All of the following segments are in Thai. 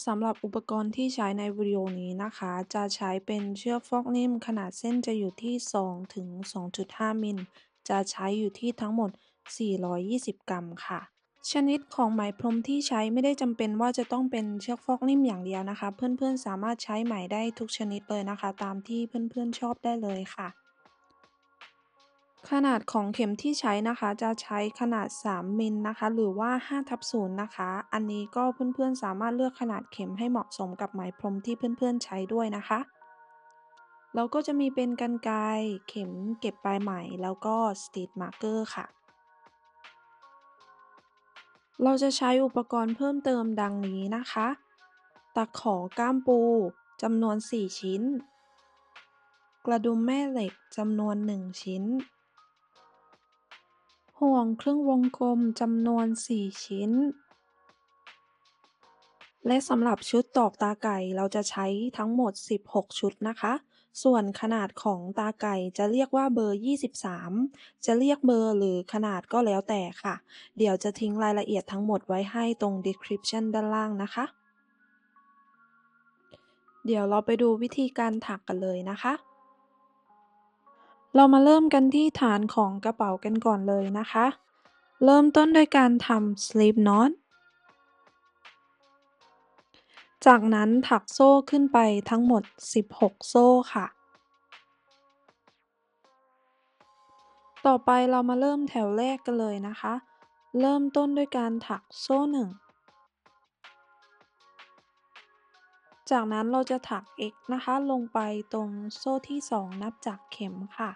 สำหรับอุปกรณ์ที่ใช้ในวิดีโอนี้นะคะจะใช้เป็นเชือกฟอกนิ่มขนาดเส้นจะอยู่ที่2ถึง2.5มิลจะใช้อยู่ที่ทั้งหมด420กรัมค่ะชนิดของไหมพรมที่ใช้ไม่ได้จำเป็นว่าจะต้องเป็นเชือกฟอกนิ่มอย่างเดียวนะคะเพื่อนๆสามารถใช้ไหมได้ทุกชนิดเลยนะคะตามที่เพื่อนๆชอบได้เลยค่ะ ขนาดของเข็มที่ใช้นะคะจะใช้ขนาด3มิลนะคะหรือว่า5/0นะคะอันนี้ก็เพื่อนๆสามารถเลือกขนาดเข็มให้เหมาะสมกับไหมพรมที่เพื่อนๆใช้ด้วยนะคะแล้วก็จะมีเป็นกรรไกรเข็มเก็บปลายไหมแล้วก็สติ มาร์กเกอร์ค่ะเราจะใช้อุปกรณ์เพิ่มเติมดังนี้นะคะตะขอก้ามปูจำนวน4ชิ้นกระดุมแม่เหล็กจำนวน1ชิ้น ห่วงครึ่งวงกลมจำนวน4ชิ้น และสำหรับชุดตอกตาไก่เราจะใช้ทั้งหมด16ชุดนะคะ ส่วนขนาดของตาไก่จะเรียกว่าเบอร์23จะเรียกเบอร์หรือขนาดก็แล้วแต่ค่ะ เดี๋ยวจะทิ้งรายละเอียดทั้งหมดไว้ให้ตรง description ด้านล่างนะคะ เดี๋ยวเราไปดูวิธีการถักกันเลยนะคะ เรามาเริ่มกันที่ฐานของกระเป๋ากันก่อนเลยนะคะ เริ่มต้นด้วยการทำ slip knot จากนั้นถักโซ่ขึ้นไปทั้งหมด16โซ่ค่ะ ต่อไปเรามาเริ่มแถวแรกกันเลยนะคะ เริ่มต้นด้วยการถักโซ่1จากนั้นเราจะถัก x นะคะลงไปตรงโซ่ที่2นับจากเข็มค่ะ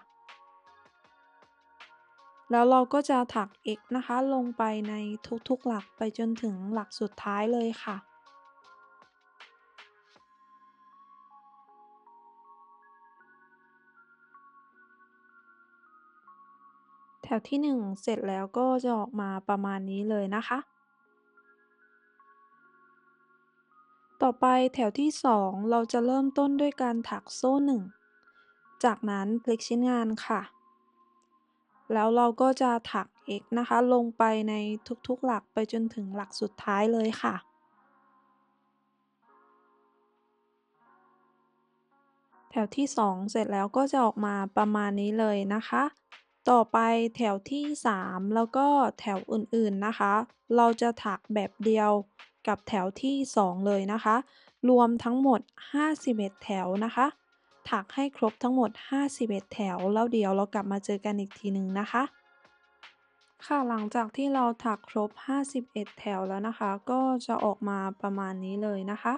แล้วเราก็จะถัก x นะคะลงไปในทุกๆหลักไปจนถึงหลักสุดท้ายเลยค่ะ แถวที่1เสร็จแล้วก็จะออกมาประมาณนี้เลยนะคะ ต่อไปแถวที่2เราจะเริ่มต้นด้วยการถักโซ่1จากนั้นพลิกชิ้นงานค่ะ แล้วเราก็จะถัก x นะคะลงไปในทุกๆหลักไปจนถึงหลักสุดท้ายเลยค่ะ แถวที่2เสร็จแล้วก็จะออกมาประมาณนี้เลยนะคะ ต่อไปแถวที่3แล้วก็แถวอื่นๆนะคะ เราจะถักแบบเดียวกับแถวที่2เลยนะคะ รวมทั้งหมด51แถวนะคะ ถักให้ครบทั้งหมด51แถวแล้วเดี๋ยวเรากลับมาเจอกันอีกทีหนึ่งนะคะ ค่ะหลังจากที่เราถักครบ51แถวแล้วนะคะก็จะออกมาประมาณนี้เลยนะคะ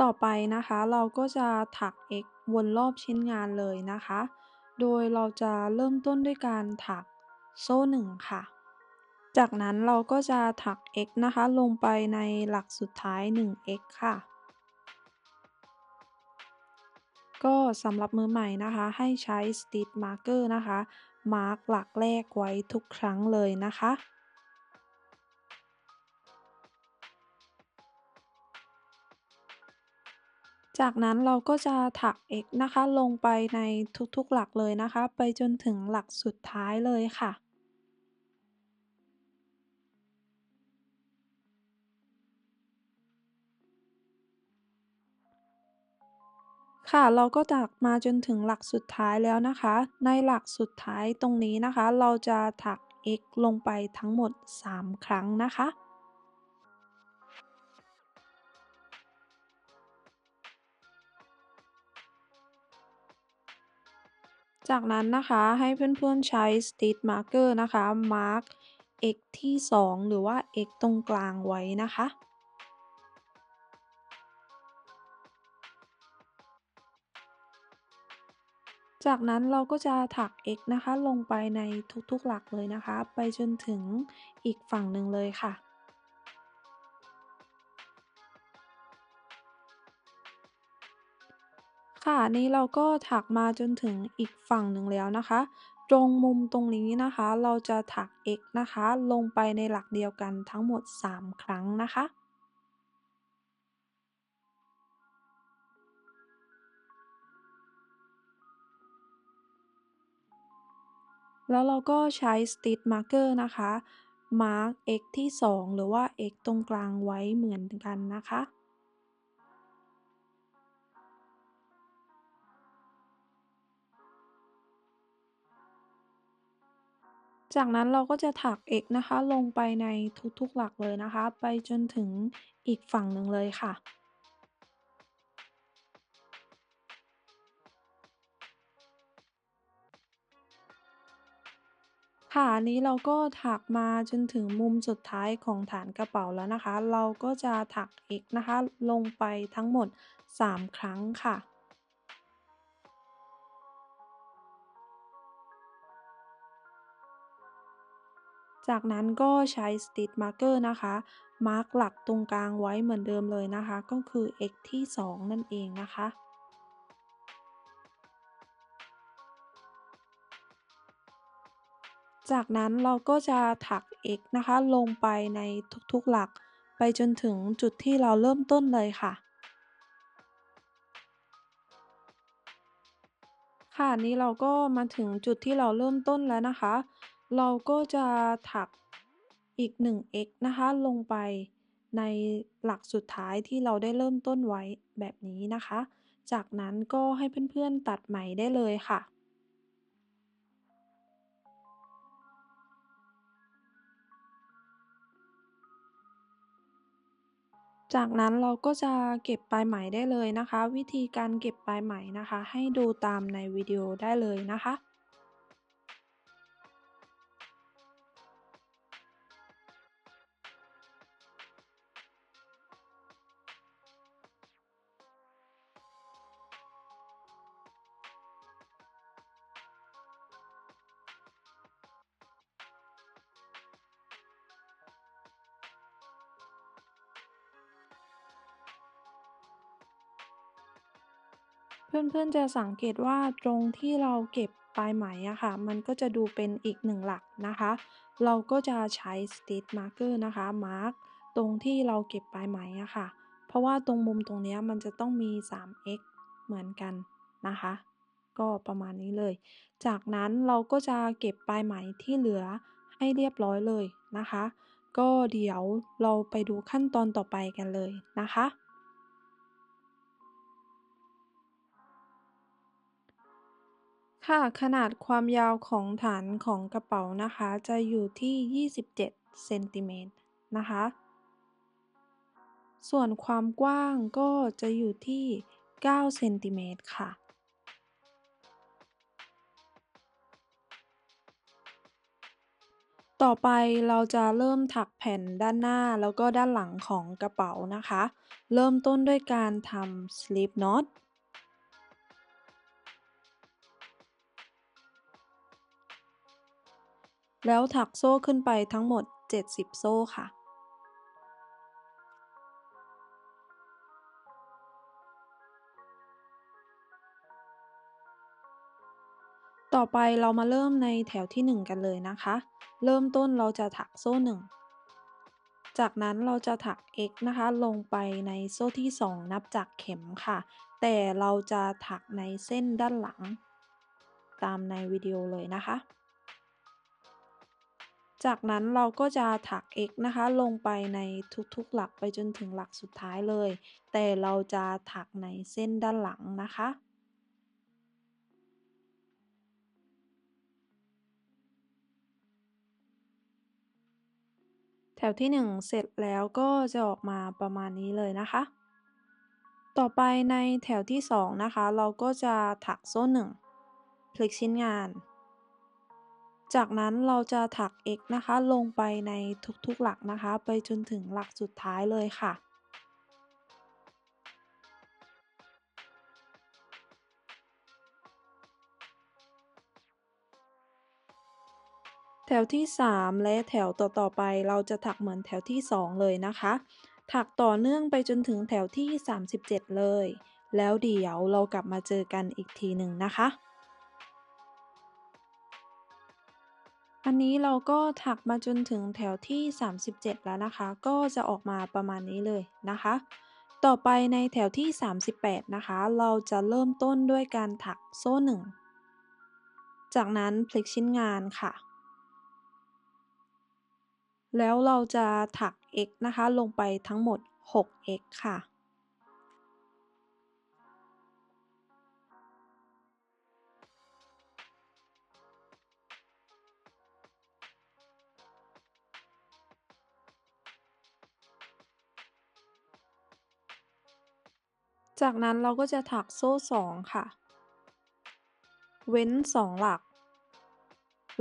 ต่อไปนะคะเราก็จะถัก x วนรอบชิ้นงานเลยนะคะโดยเราจะเริ่มต้นด้วยการถักโซ่1ค่ะจากนั้นเราก็จะถัก x นะคะลงไปในหลักสุดท้าย 1x ค่ะก็สำหรับมือใหม่นะคะให้ใช้ Stitch Marker นะคะมาร์กหลักแรกไว้ทุกครั้งเลยนะคะ จากนั้นเราก็จะถัก x นะคะลงไปในทุกๆหลักเลยนะคะไปจนถึงหลักสุดท้ายเลยค่ะค่ะเราก็ถักมาจนถึงหลักสุดท้ายแล้วนะคะในหลักสุดท้ายตรงนี้นะคะเราจะถัก x ลงไปทั้งหมด3ครั้งนะคะจากนั้นนะคะให้เพื่อนๆใช้ Stitch Marker นะคะมาร์ก x ที่2หรือว่า x ตรงกลางไว้นะคะ จากนั้นเราก็จะถัก x นะคะลงไปในทุกๆหลักเลยนะคะไปจนถึงอีกฝั่งหนึ่งเลยค่ะค่ะนี้เราก็ถักมาจนถึงอีกฝั่งหนึ่งแล้วนะคะตรงมุมตรงนี้นะคะเราจะถัก x นะคะลงไปในหลักเดียวกันทั้งหมด3ครั้งนะคะแล้วเราก็ใช้ Stitch Marker นะคะ มาร์ก x ที่2หรือว่า x ตรงกลางไว้เหมือนกันนะคะ จากนั้นเราก็จะถัก x นะคะลงไปในทุกๆหลักเลยนะคะไปจนถึงอีกฝั่งหนึ่งเลยค่ะ ค่ะอันนี้เราก็ถักมาจนถึงมุมสุดท้ายของฐานกระเป๋าแล้วนะคะ เราก็จะถัก x นะคะลงไปทั้งหมด3ครั้งค่ะ จากนั้นก็ใช้ Stitch Marker นะคะมาร์กหลักตรงกลางไว้เหมือนเดิมเลยนะคะ ก็คือ x ที่2นั่นเองนะคะ จากนั้นเราก็จะถัก x นะคะลงไปในทุกๆหลักไปจนถึงจุดที่เราเริ่มต้นเลยค่ะ ค่ะอันนี้เราก็มาถึงจุดที่เราเริ่มต้นแล้วนะคะ เราก็จะถักอีก1 x นะคะลงไปในหลักสุดท้ายที่เราได้เริ่มต้นไว้แบบนี้นะคะ จากนั้นก็ให้เพื่อนๆตัดไหมได้เลยค่ะ จากนั้นเราก็จะเก็บปลายไหมได้เลยนะคะ วิธีการเก็บปลายไหมนะคะให้ดูตามในวิดีโอได้เลยนะคะ เพื่อนๆจะสังเกตว่าตรงที่เราเก็บปลายไหมอะค่ะมันก็จะดูเป็นอีก1หลักนะคะเราก็จะใช้ Stitch Marker นะคะมาร์กตรงที่เราเก็บปลายไหมอะค่ะเพราะว่าตรงมุมตรงเนี้ยมันจะต้องมี 3x เหมือนกันนะคะก็ประมาณนี้เลยจากนั้นเราก็จะเก็บปลายไหมที่เหลือให้เรียบร้อยเลยนะคะก็เดี๋ยวเราไปดูขั้นตอนต่อไปกันเลยนะคะ ค่ะขนาดความยาวของฐานของกระเป๋านะคะจะอยู่ที่27เซนติเมตรนะคะส่วนความกว้างก็จะอยู่ที่9เซนติเมตรค่ะต่อไปเราจะเริ่มถักแผ่นด้านหน้าแล้วก็ด้านหลังของกระเป๋านะคะเริ่มต้นด้วยการทำ slip knot แล้วถักโซ่ขึ้นไปทั้งหมด70โซ่ค่ะ ต่อไปเรามาเริ่มในแถวที่1กันเลยนะคะ เริ่มต้นเราจะถักโซ่1จากนั้นเราจะถัก x นะคะลงไปในโซ่ที่2นับจากเข็มค่ะ แต่เราจะถักในเส้นด้านหลังตามในวิดีโอเลยนะคะ จากนั้นเราก็จะถัก x นะคะลงไปในทุกๆหลักไปจนถึงหลักสุดท้ายเลย แต่เราจะถักในเส้นด้านหลังนะคะ แถวที่1เสร็จแล้วก็จะออกมาประมาณนี้เลยนะคะ ต่อไปในแถวที่2นะคะเราก็จะถักโซ่1พลิกชิ้นงานจากนั้นเราจะถัก x นะคะลงไปในทุกๆหลักนะคะไปจนถึงหลักสุดท้ายเลยค่ะแถวที่3และแถวต่อๆไปเราจะถักเหมือนแถวที่2เลยนะคะถักต่อเนื่องไปจนถึงแถวที่37เลยแล้วเดี๋ยวเรากลับมาเจอกันอีกทีหนึ่งนะคะ อันนี้เราก็ถักมาจนถึงแถวที่37แล้วนะคะก็จะออกมาประมาณนี้เลยนะคะต่อไปในแถวที่38นะคะเราจะเริ่มต้นด้วยการถักโซ่1จากนั้นพลิกชิ้นงานค่ะ แล้วเราจะถัก x นะคะลงไปทั้งหมด 6x ค่ะ จากนั้นเราก็จะถักโซ่2ค่ะ เว้น2หลัก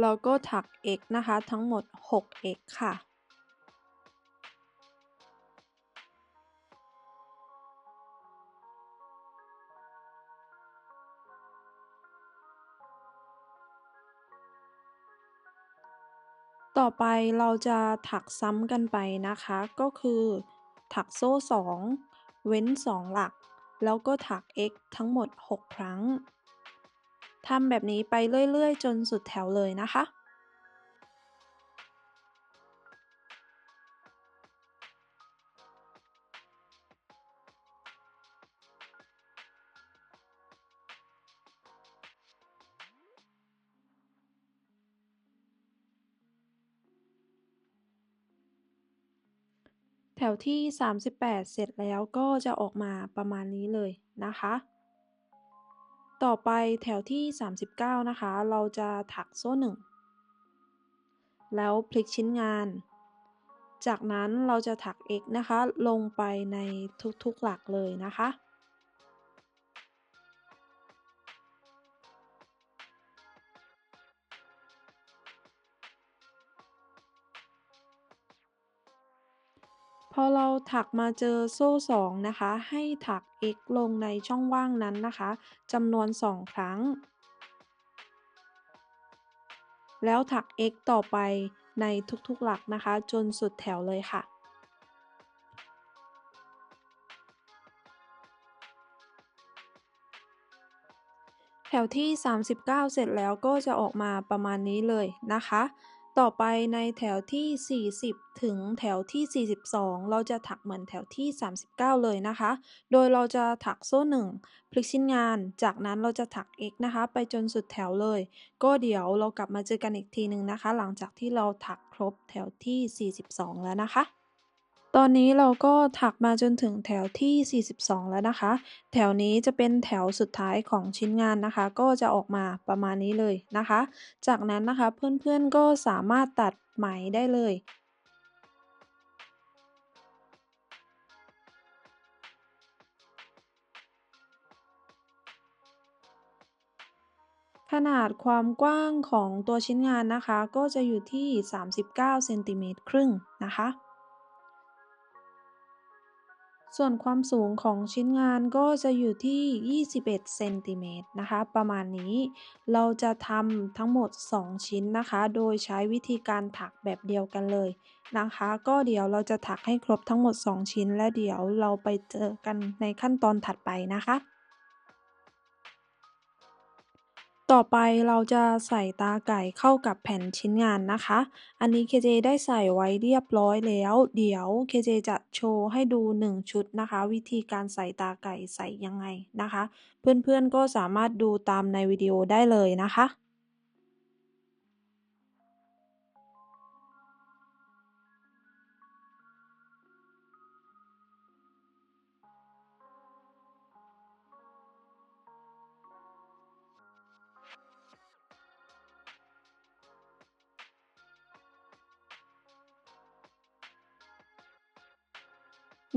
แล้วก็ถัก x นะคะทั้งหมด 6x ค่ะ ต่อไปเราจะถักซ้ำกันไปนะคะ ก็คือถักโซ่2เว้น2หลัก แล้วก็ถัก x ทั้งหมด6ครั้ง ทำแบบนี้ไปเรื่อยๆจนสุดแถวเลยนะคะ แถวที่38เสร็จแล้วก็จะออกมาประมาณนี้เลยนะคะ ต่อไปแถวที่39นะคะ เราจะถักโซ่1แล้วพลิกชิ้นงาน จากนั้นเราจะถัก x นะคะลงไปในทุกๆหลักเลยนะคะ พอเราถักมาเจอโซ่2นะคะให้ถัก x ลงในช่องว่างนั้นนะคะจำนวน2ครั้ง แล้วถัก x ต่อไปในทุกๆหลักนะคะจนสุดแถวเลยค่ะ แถวที่39เสร็จแล้วก็จะออกมาประมาณนี้เลยนะคะ ต่อไปในแถวที่40ถึงแถวที่42เราจะถักเหมือนแถวที่39เลยนะคะ โดยเราจะถักโซ่1พลิกชิ้นงาน จากนั้นเราจะถัก x นะคะไปจนสุดแถวเลย ก็เดี๋ยวเรากลับมาเจอกันอีกทีหนึ่งนะคะ หลังจากที่เราถักครบแถวที่42แล้วนะคะ ตอนนี้เราก็ถักมาจนถึงแถวที่42แล้วนะคะ แถวนี้จะเป็นแถวสุดท้ายของชิ้นงานนะคะ ก็จะออกมาประมาณนี้เลยนะคะ จากนั้นนะคะเพื่อนๆก็สามารถตัดไหมได้เลย ขนาดความกว้างของตัวชิ้นงานนะคะ ก็จะอยู่ที่39เซนติเมตรครึ่งนะคะ ส่วนความสูงของชิ้นงานก็จะอยู่ที่21เซนติเมตรนะคะประมาณนี้ เราจะทำทั้งหมด2ชิ้นนะคะ โดยใช้วิธีการถักแบบเดียวกันเลยนะคะ ก็เดี๋ยวเราจะถักให้ครบทั้งหมด2ชิ้นและเดี๋ยวเราไปเจอกันในขั้นตอนถัดไปนะคะ ต่อไปเราจะใส่ตาไก่เข้ากับแผ่นชิ้นงานนะคะ อันนี้เคเจได้ใส่ไว้เรียบร้อยแล้ว เดี๋ยวเคเจจะโชว์ให้ดู1ชุดนะคะ วิธีการใส่ตาไก่ใส่ยังไงนะคะ เพื่อนๆก็สามารถดูตามในวิดีโอได้เลยนะคะ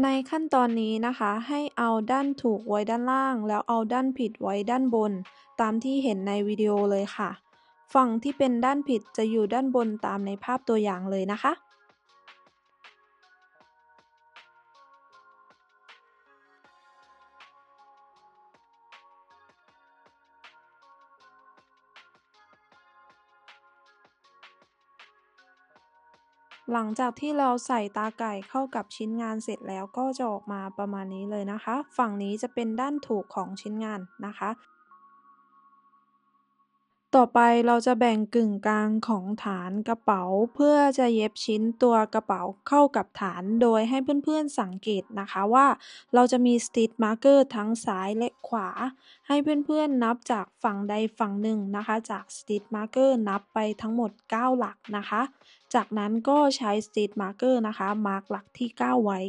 ในขั้นตอนนี้นะคะให้เอาด้านถูกไว้ด้านล่างแล้วเอาด้านผิดไว้ด้านบนตามที่เห็นในวิดีโอเลยค่ะฝั่งที่เป็นด้านผิดจะอยู่ด้านบนตามในภาพตัวอย่างเลยนะคะ หลังจากที่เราใส่ตาไก่เข้ากับชิ้นงานเสร็จแล้วก็จะออกมาประมาณนี้เลยนะคะ ฝั่งนี้จะเป็นด้านถูกของชิ้นงานนะคะ ต่อไปเราจะแบ่งกึ่งกลางของฐานกระเป๋าเพื่อจะเย็บชิ้นตัวกระเป๋าเข้ากับฐานโดยให้เพื่อนๆสังเกตนะคะว่าเราจะมี Stitch Marker ทั้งซ้ายและขวาให้เพื่อนๆนับจากฝั่งใดฝั่งหนึ่งนะคะจาก Stitch Marker นับไปทั้งหมด9หลักนะคะจากนั้นก็ใช้ Stitch Marker นะคะมาร์กหลักที่9ไว้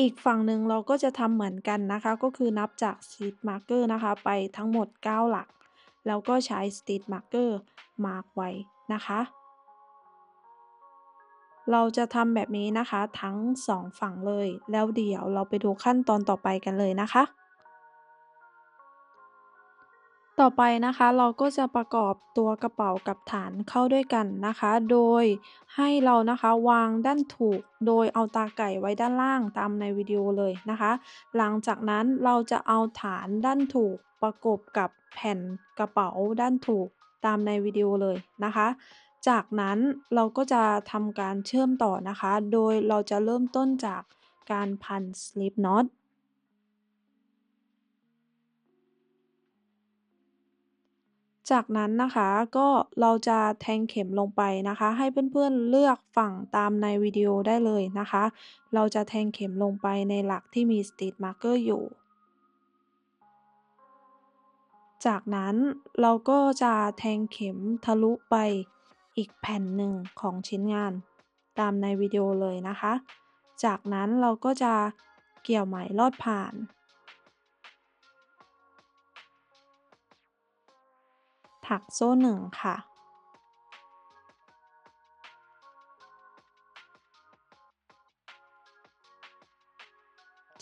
อีกฝั่งหนึ่งเราก็จะทำเหมือนกันนะคะก็คือนับจาก Stitch Marker นะคะไปทั้งหมด9หลักแล้วก็ใช้ Stitch Marker มาร์กไว้นะคะเราจะทำแบบนี้นะคะทั้ง2ฝั่งเลยแล้วเดี๋ยวเราไปดูขั้นตอนต่อไปกันเลยนะคะ ต่อไปนะคะเราก็จะประกอบตัวกระเป๋ากับฐานเข้าด้วยกันนะคะโดยให้เรานะคะวางด้านถูกโดยเอาตาไก่ไว้ด้านล่างตามในวิดีโอเลยนะคะหลังจากนั้นเราจะเอาฐานด้านถูกประกบกับแผ่นกระเป๋าด้านถูกตามในวิดีโอเลยนะคะจากนั้นเราก็จะทำการเชื่อมต่อนะคะโดยเราจะเริ่มต้นจากการพัน slip knot จากนั้นนะคะก็เราจะแทงเข็มลงไปนะคะให้เพื่อนๆเลือกฝั่งตามในวิดีโอได้เลยนะคะเราจะแทงเข็มลงไปในหลักที่มี Stitch Marker อยู่จากนั้นเราก็จะแทงเข็มทะลุไปอีกแผ่นหนึ่งของชิ้นงานตามในวิดีโอเลยนะคะจากนั้นเราก็จะเกี่ยวไหมลอดผ่านถักโซ่1ค่ะ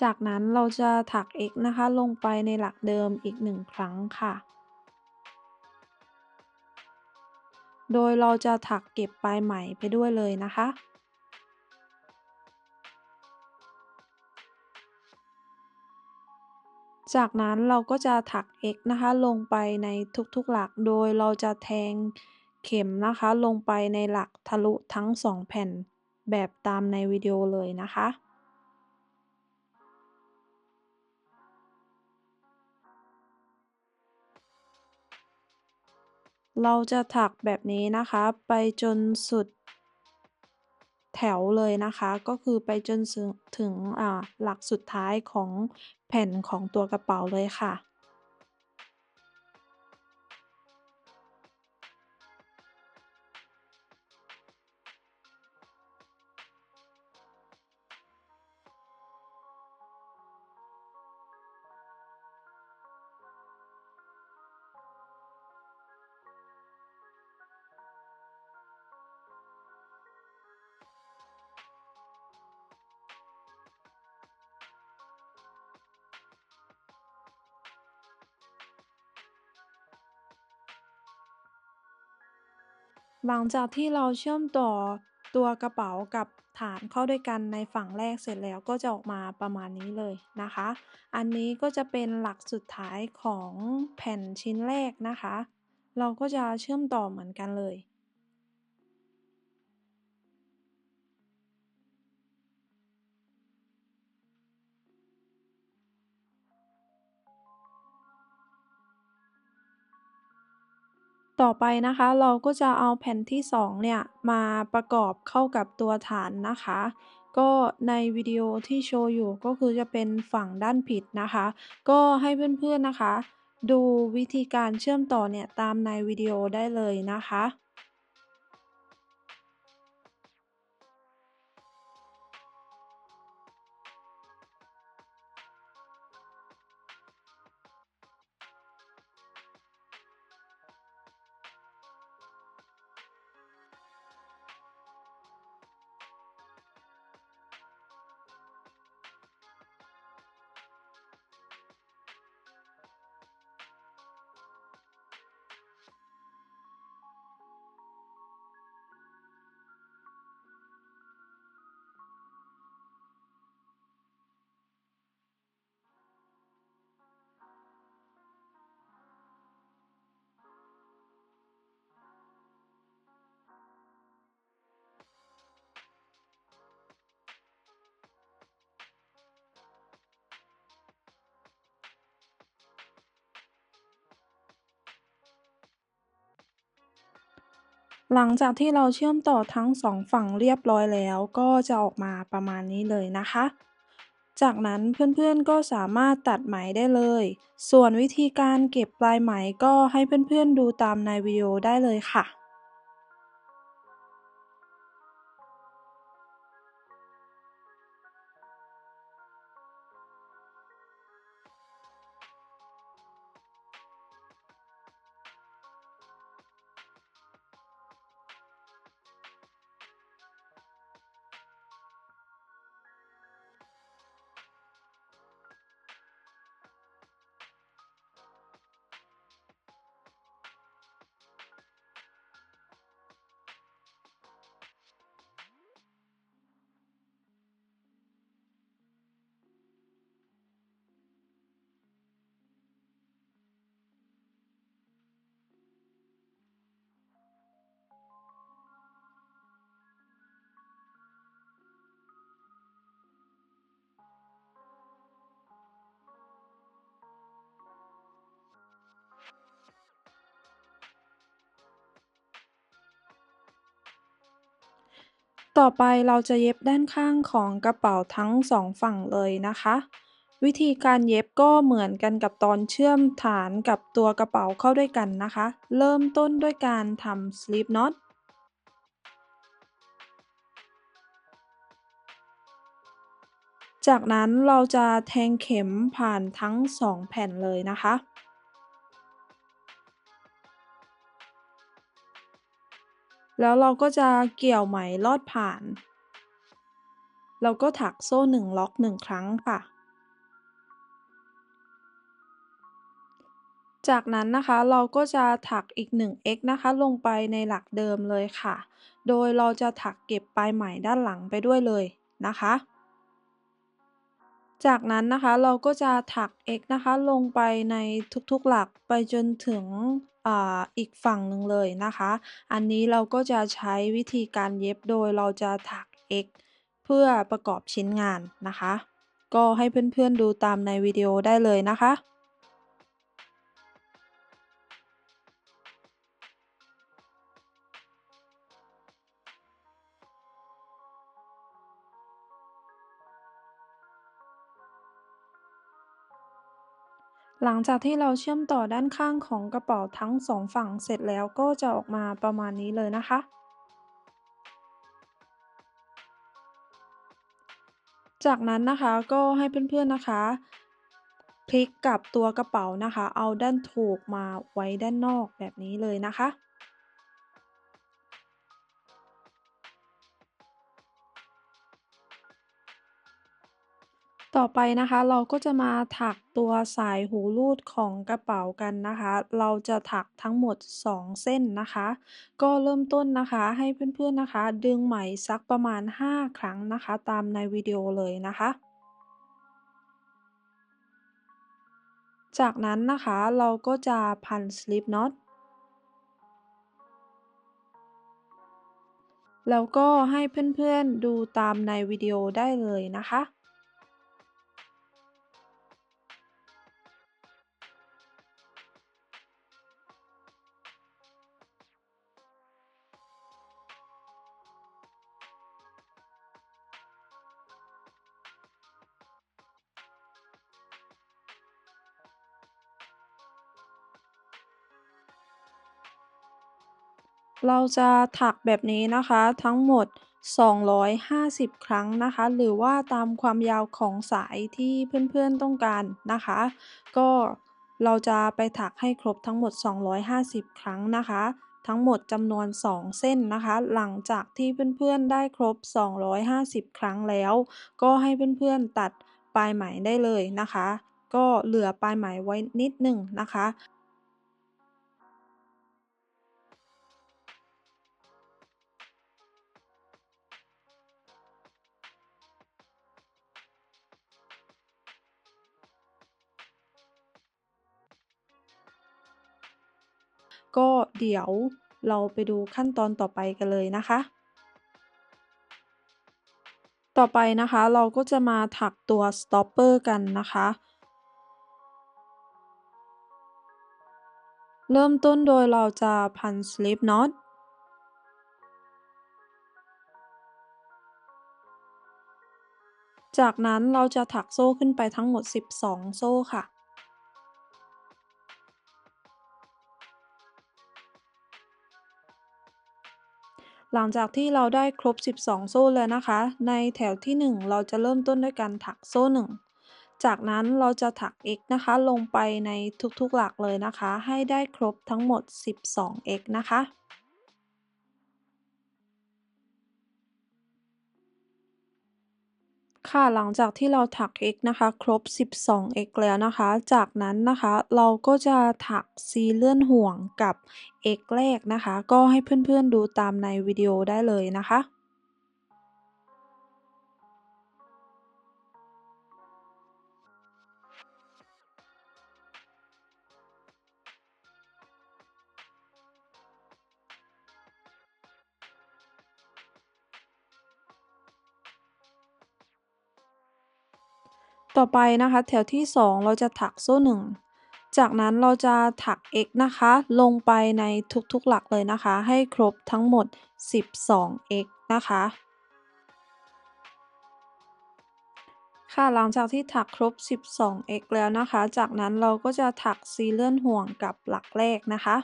จากนั้นเราจะถัก x นะคะลงไปในหลักเดิมอีก1ครั้งค่ะโดยเราจะถักเก็บปลายไหมไปด้วยเลยนะคะจากนั้นเราก็จะถัก x นะคะลงไปในทุกๆหลักโดยเราจะแทงเข็มนะคะลงไปในหลักทะลุทั้ง2แผ่นแบบตามในวิดีโอเลยนะคะ เราจะถักแบบนี้นะคะไปจนสุดแถวเลยนะคะก็คือไปจนถึงหลักสุดท้ายของแผ่นของตัวกระเป๋าเลยค่ะ หลังจากที่เราเชื่อมต่อตัวกระเป๋ากับฐานเข้าด้วยกันในฝั่งแรกเสร็จแล้วก็จะออกมาประมาณนี้เลยนะคะอันนี้ก็จะเป็นหลักสุดท้ายของแผ่นชิ้นแรกนะคะเราก็จะเชื่อมต่อเหมือนกันเลย ต่อไปนะคะเราก็จะเอาแผ่นที่2เนี่ยมาประกอบเข้ากับตัวฐานนะคะก็ในวิดีโอที่โชว์อยู่ก็คือจะเป็นฝั่งด้านผิดนะคะก็ให้เพื่อนๆนะคะดูวิธีการเชื่อมต่อเนี่ยตามในวิดีโอได้เลยนะคะ หลังจากที่เราเชื่อมต่อทั้งสองฝั่งเรียบร้อยแล้วก็จะออกมาประมาณนี้เลยนะคะ จากนั้นเพื่อนๆก็สามารถตัดไหมได้เลย ส่วนวิธีการเก็บปลายไหมก็ให้เพื่อนๆดูตามในวิดีโอได้เลยค่ะ ต่อไปเราจะเย็บด้านข้างของกระเป๋าทั้งสองฝั่งเลยนะคะ วิธีการเย็บก็เหมือนกันกับตอนเชื่อมฐานกับตัวกระเป๋าเข้าด้วยกันนะคะ เริ่มต้นด้วยการทำ slip knot จากนั้นเราจะแทงเข็มผ่านทั้งสองแผ่นเลยนะคะ แล้วเราก็จะเกี่ยวไหมลอดผ่านแล้วก็ถักโซ่1ล็อก1ครั้งค่ะ จากนั้นนะคะเราก็จะถักอีก1 x นะคะลงไปในหลักเดิมเลยค่ะ โดยเราจะถักเก็บปลายไหมด้านหลังไปด้วยเลยนะคะ จากนั้นนะคะเราก็จะถัก x นะคะลงไปในทุกๆหลักไปจนถึงอีกฝั่งหนึ่งเลยนะคะ อันนี้เราก็จะใช้วิธีการเย็บโดยเราจะถัก x เพื่อประกอบชิ้นงานนะคะ ก็ให้เพื่อนๆดูตามในวิดีโอได้เลยนะคะ หลังจากที่เราเชื่อมต่อด้านข้างของกระเป๋าทั้งสองฝั่งเสร็จแล้วก็จะออกมาประมาณนี้เลยนะคะ จากนั้นนะคะก็ให้เพื่อนๆนะคะพลิกกลับตัวกระเป๋านะคะเอาด้านถูกมาไว้ด้านนอกแบบนี้เลยนะคะ ต่อไปนะคะเราก็จะมาถักตัวสายหูรูดของกระเป๋ากันนะคะเราจะถักทั้งหมด2เส้นนะคะก็เริ่มต้นนะคะให้เพื่อนๆนะคะดึงไหมสักประมาณ5ครั้งนะคะตามในวิดีโอเลยนะคะ จากนั้นนะคะเราก็จะพัน slip knot แล้วก็ให้เพื่อนๆดูตามในวิดีโอได้เลยนะคะ เราจะถักแบบนี้นะคะทั้งหมด250ครั้งนะคะหรือว่าตามความยาวของสายที่เพื่อนๆต้องการนะคะก็เราจะไปถักให้ครบทั้งหมด250ครั้งนะคะทั้งหมดจำนวน2เส้นนะคะหลังจากที่เพื่อนๆได้ครบ250ครั้งแล้วก็ให้เพื่อนๆตัดปลายไหมได้เลยนะคะก็เหลือปลายไหมไว้นิดหนึ่งนะคะ ก็เดี๋ยวเราไปดูขั้นตอนต่อไปกันเลยนะคะ ต่อไปนะคะเราก็จะมาถักตัว stopper กันนะคะ เริ่มต้นโดยเราจะพัน slip knot จากนั้นเราจะถักโซ่ขึ้นไปทั้งหมด12โซ่ค่ะ หลังจากที่เราได้ครบ12โซ่แล้วนะคะในแถวที่1เราจะเริ่มต้นด้วยการถักโซ่1จากนั้นเราจะถัก x นะคะลงไปในทุกๆหลักเลยนะคะให้ได้ครบทั้งหมด12 x นะคะ ค่ะหลังจากที่เราถัก x นะคะครบ12 x แล้วนะคะจากนั้นนะคะเราก็จะถักซีเลื่อนห่วงกับ x แรกนะคะก็ให้เพื่อนๆดูตามในวิดีโอได้เลยนะคะ ต่อไปนะคะแถวที่2เราจะถักโซ่1จากนั้นเราจะถัก x นะคะลงไปในทุกๆหลักเลยนะคะให้ครบทั้งหมด12 x นะคะค่ะหลังจากที่ถักครบ12 x แล้วนะคะจากนั้นเราก็จะถักซีเลื่อนห่วงกับหลักแรกนะคะ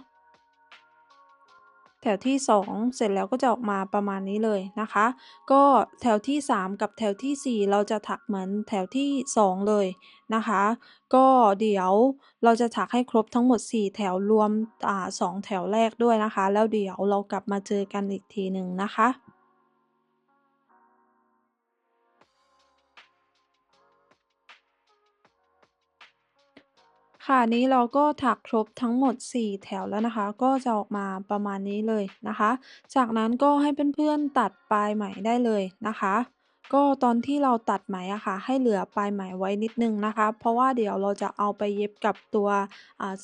แถวที่2เสร็จแล้วก็จะออกมาประมาณนี้เลยนะคะก็แถวที่3กับแถวที่4เราจะถักเหมือนแถวที่2เลยนะคะก็เดี๋ยวเราจะถักให้ครบทั้งหมด4แถวรวม2แถวแรกด้วยนะคะแล้วเดี๋ยวเรากลับมาเจอกันอีกทีหนึ่งนะคะ ค่ะนี้เราก็ถักครบทั้งหมด4แถวแล้วนะคะก็จะออกมาประมาณนี้เลยนะคะจากนั้นก็ให้เพื่อนๆตัดปลายไหมได้เลยนะคะก็ตอนที่เราตัดไหมอะค่ะให้เหลือปลายไหมไว้นิดนึงนะคะเพราะว่าเดี๋ยวเราจะเอาไปเย็บกับตัว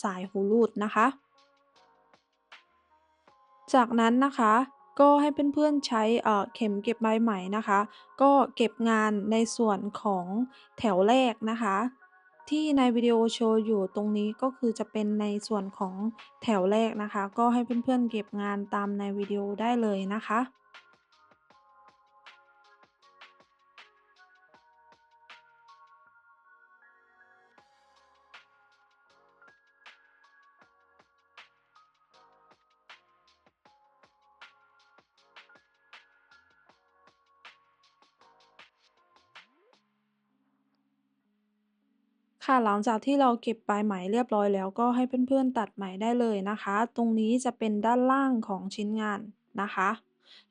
สายหูรูดนะคะ จากนั้นนะคะก็ให้เพื่อนๆใช้เข็มเก็บใบไหมนะคะก็เก็บงานในส่วนของแถวแรกนะคะที่ในวิดีโอโชว์อยู่ตรงนี้ก็คือจะเป็นในส่วนของแถวแรกนะคะก็ให้เพื่อนๆเก็บงานตามในวิดีโอได้เลยนะคะ ค่ะหลังจากที่เราเก็บปลายไหมเรียบร้อยแล้วก็ให้เพื่อนๆตัดไหมได้เลยนะคะตรงนี้จะเป็นด้านล่างของชิ้นงานนะคะ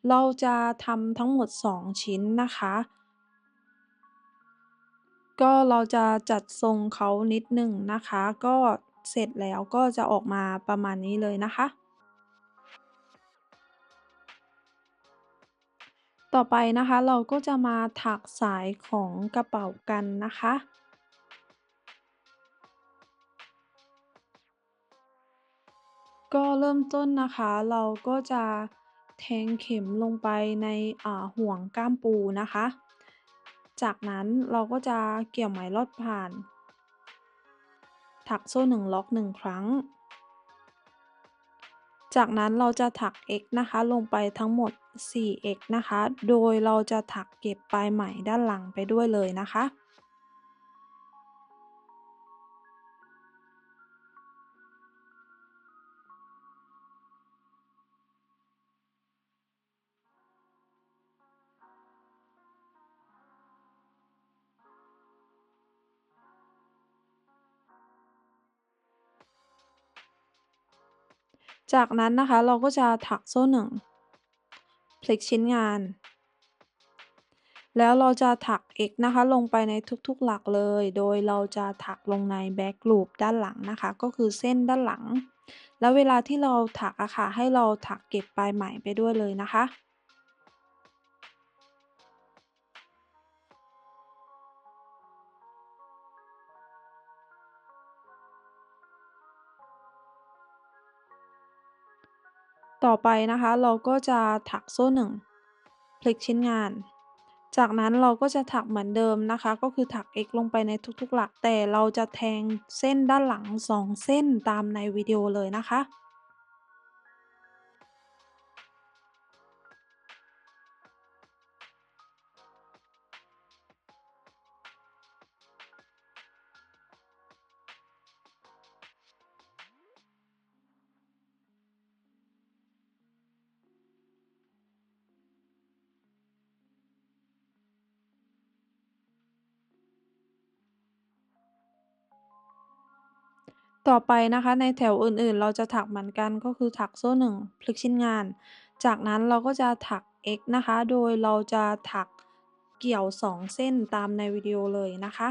เราจะทำทั้งหมด2ชิ้นนะคะก็เราจะจัดทรงเขานิดหนึ่งนะคะก็เสร็จแล้วก็จะออกมาประมาณนี้เลยนะคะต่อไปนะคะเราก็จะมาถักสายของกระเป๋ากันนะคะ ก็เริ่มต้นนะคะเราก็จะแทงเข็มลงไปในห่วงก้ามปูนะคะจากนั้นเราก็จะเกี่ยวไหมลอดผ่านถักโซ่1ล็อก1ครั้งจากนั้นเราจะถัก x นะคะลงไปทั้งหมด4 x นะคะโดยเราจะถักเก็บปลายไหมด้านหลังไปด้วยเลยนะคะ จากนั้นนะคะเราก็จะถักโซ่1พลิกชิ้นงาน แล้วเราจะถัก x นะคะลงไปในทุกๆหลักเลย โดยเราจะถักลงใน back loop ด้านหลังนะคะ ก็คือเส้นด้านหลัง แล้วเวลาที่เราถักอะค่ะให้เราถักเก็บปลายไหมไปด้วยเลยนะคะ ต่อไปนะคะเราก็จะถักโซ่1พลิกชิ้นงาน จากนั้นเราก็จะถักเหมือนเดิมนะคะก็คือถัก x ลงไปในทุกๆหลักแต่เราจะแทงเส้นด้านหลัง2เส้นตามในวิดีโอเลยนะคะ ต่อไปนะคะในแถวอื่นๆเราจะถักเหมือนกันก็คือถักโซ่1พลิกชิ้นงานจากนั้นเราก็จะถัก X นะคะโดยเราจะถักเกี่ยว2เส้นตามในวิดีโอเลยนะคะ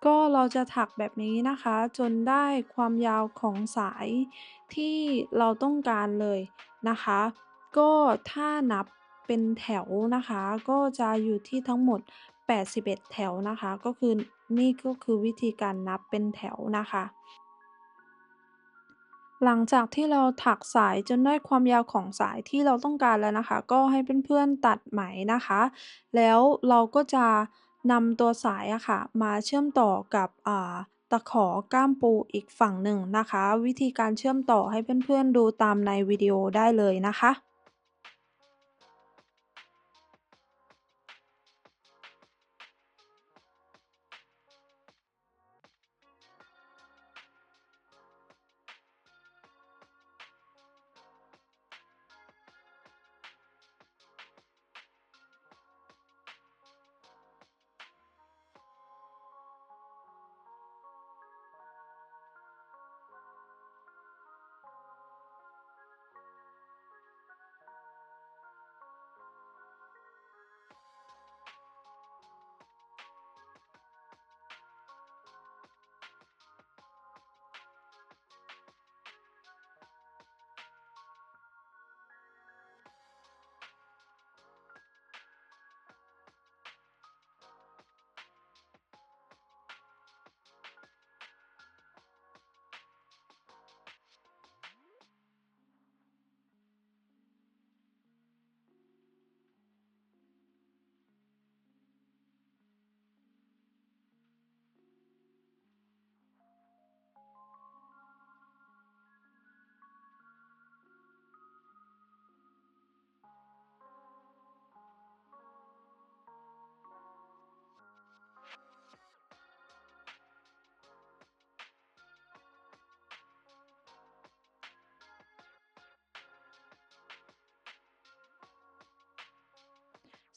ก็เราจะถักแบบนี้นะคะจนได้ความยาวของสายที่เราต้องการเลยนะคะก็ถ้านับเป็นแถวนะคะก็จะอยู่ที่ทั้งหมด81แถวนะคะก็คือนี่ก็คือวิธีการนับเป็นแถวนะคะ หลังจากที่เราถักสายจนได้ความยาวของสายที่เราต้องการแล้วนะคะก็ให้เพื่อนๆตัดไหมนะคะแล้วเราก็จะนำตัวสายอะค่ะมาเชื่อมต่อกับตะขอก้ามปูอีกฝั่งหนึ่งนะคะวิธีการเชื่อมต่อให้เพื่อนๆดูตามในวิดีโอได้เลยนะคะ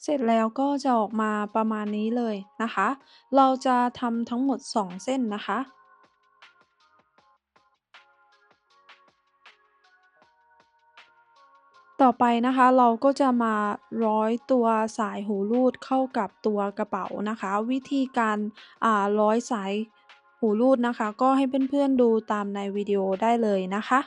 เสร็จแล้วก็จะออกมาประมาณนี้เลยนะคะ เราจะทำทั้งหมด2เส้นนะคะ ต่อไปนะคะเราก็จะมาร้อยตัวสายหูรูดเข้ากับตัวกระเป๋านะคะวิธีการร้อยสายหูรูดนะคะก็ให้เพื่อนๆดูตามในวิดีโอได้เลยนะคะ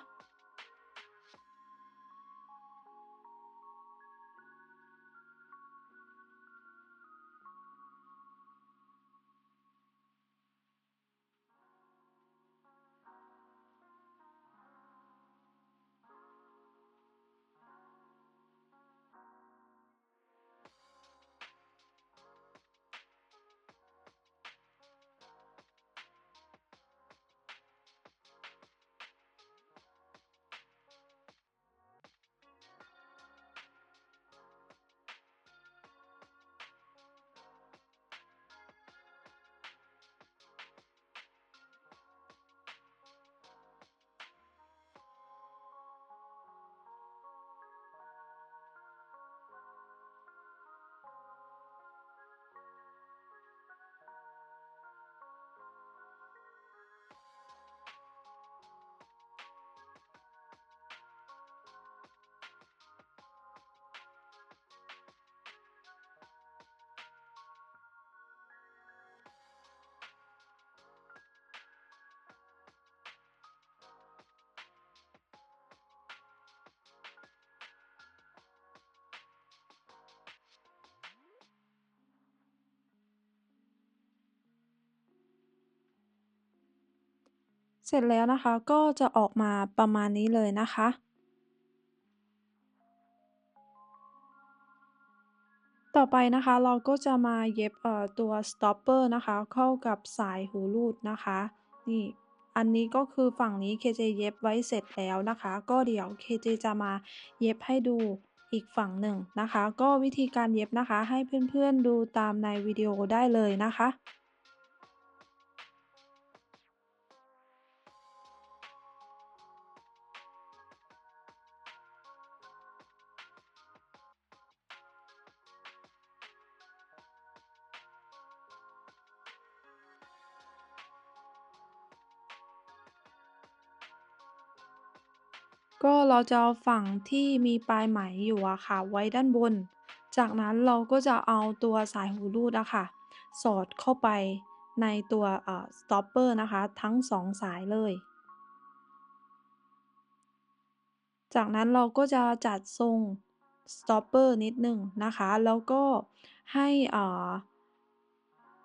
เสร็จแล้วนะคะก็จะออกมาประมาณนี้เลยนะคะ ต่อไปนะคะเราก็จะมาเย็บตัว stopper นะคะเข้ากับสายหูรูดนะคะนี่อันนี้ก็คือฝั่งนี้เคเจเย็บไว้เสร็จแล้วนะคะก็เดี๋ยวเคเจจะมาเย็บให้ดู อีกฝั่งหนึ่งนะคะก็วิธีการเย็บนะคะให้เพื่อนๆดูตามในวิดีโอได้เลยนะคะ ก็เราจะเอาฝั่งที่มีปลายไหมอยู่อะค่ะไว้ด้านบน จากนั้นเราก็จะเอาตัวสายหูรูดอะค่ะสอดเข้าไปในตัวstopper นะคะทั้ง2สายเลย จากนั้นเราก็จะจัดทรง stopper นิดหนึ่งนะคะแล้วก็ให้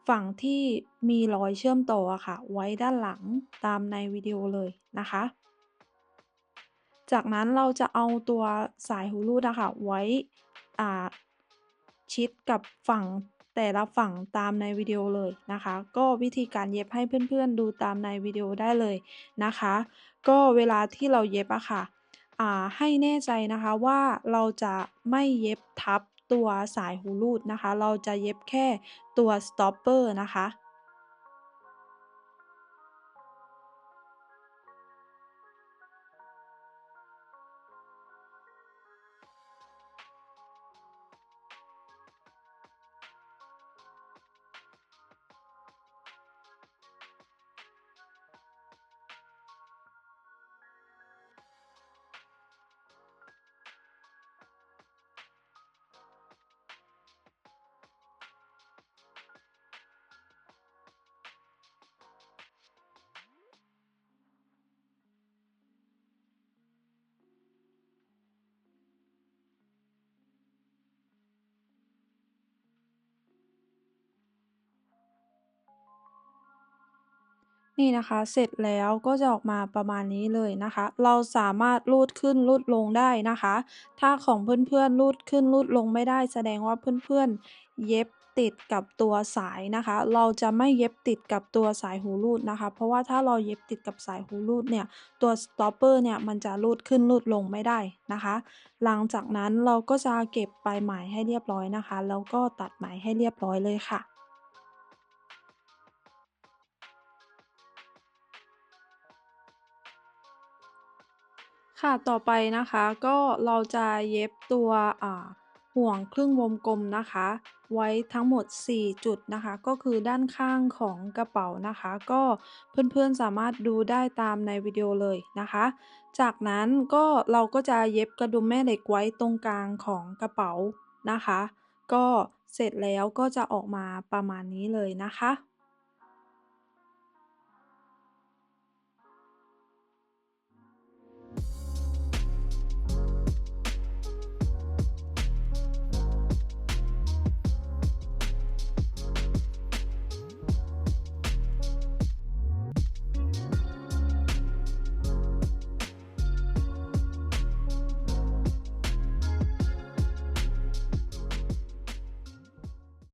ฝั่งที่มีรอยเชื่อมต่ออะค่ะไว้ด้านหลังตามในวิดีโอเลยนะคะ จากนั้นเราจะเอาตัวสายหูรูดอะค่ะไว้อ่าชิดกับฝั่งแต่ละฝั่งตามในวิดีโอเลยนะคะก็วิธีการเย็บให้เพื่อนๆดูตามในวิดีโอได้เลยนะคะก็เวลาที่เราเย็บอะค่ะให้แน่ใจนะคะว่าเราจะไม่เย็บทับตัวสายหูรูดนะคะเราจะเย็บแค่ตัว stopper นะคะ นี่นะคะเสร็จแล้วก็จะออกมาประมาณนี้เลยนะคะเราสามารถรูดขึ้นรูดลงได้นะคะถ้าของเพื่อนๆรูดขึ้นรูดลงไม่ได้แสดงว่าเพื่อนๆเย็บติดกับตัวสายนะคะเราจะไม่เย็บติดกับตัวสายหูรูดนะคะเพราะว่าถ้าเราเย็บติดกับสายหูรูดเนี่ยตัว stopper เนี่ยมันจะรูดขึ้นรูดลงไม่ได้นะคะหลังจากนั้นเราก็จะเก็บปลายไหมให้เรียบร้อยนะคะแล้วก็ตัดไหมให้เรียบร้อยเลยค่ะ ค่ะต่อไปนะคะก็เราจะเย็บตัวอ่าห่วงครึ่งวงกลมนะคะไว้ทั้งหมด4จุดนะคะก็คือด้านข้างของกระเป๋านะคะก็เพื่อนๆสามารถดูได้ตามในวิดีโอเลยนะคะจากนั้นก็เราก็จะเย็บกระดุมแม่เหล็กไว้ตรงกลางของกระเป๋านะคะก็เสร็จแล้วก็จะออกมาประมาณนี้เลยนะคะ